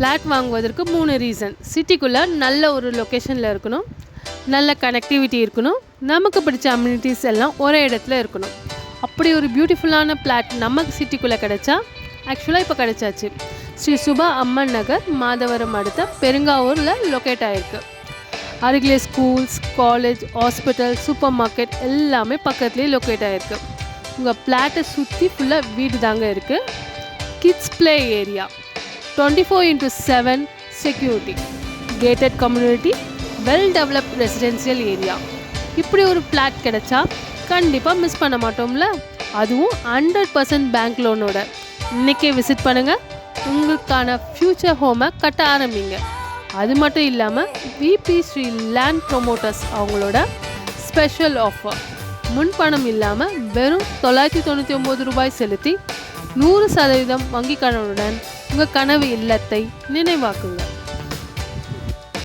Flat வாங்குவதற்கு 3 reason. சிட்டிக்குள்ளே நல்ல ஒரு லொக்கேஷனில் இருக்கணும், நல்ல கனெக்டிவிட்டி இருக்கணும், நமக்கு பிடிச்ச அம்யூனிட்டிஸ் எல்லாம் ஒரே இடத்துல இருக்கணும். அப்படி ஒரு பியூட்டிஃபுல்லான ஃப்ளாட் நமக்கு சிட்டிக்குள்ளே கிடச்சா ஆக்சுவலாக இப்போ கிடச்சாச்சு. ஸ்ரீ சுபா அம்மன் நகர், மாதவரம் அடுத்த பெருங்காவூரில் லொக்கேட் ஆகிருக்கு. அருகிலே schools, college, hospital, super market எல்லாமே பக்கத்துலேயே லொக்கேட் ஆகிருக்கு. உங்கள் ஃப்ளாட்டை சுற்றி ஃபுல்லாக வீடு தாங்க இருக்குது. Kids play area, 24x7 security, gated community, well developed residential area. இப்படி ஒரு ஃப்ளாட் கிடச்சா கண்டிப்பாக மிஸ் பண்ண மாட்டோம்ல. அதுவும் 100% பேங்க் லோனோட. இன்றைக்கே விசிட் பண்ணுங்கள், உங்களுக்கான ஃப்யூச்சர் ஹோமை கட்ட ஆரம்பிங்க. அது மட்டும் இல்லாமல் விபி ஸ்ரீ லேண்ட் ப்ரொமோட்டர்ஸ் அவங்களோட ஸ்பெஷல் ஆஃபர், முன்பணம் இல்லாமல் வெறும் 999 ரூபாய் செலுத்தி 100% வங்கி கடனுடன் உங்கள் கனவு இல்லத்தை நினைவாக்குங்க.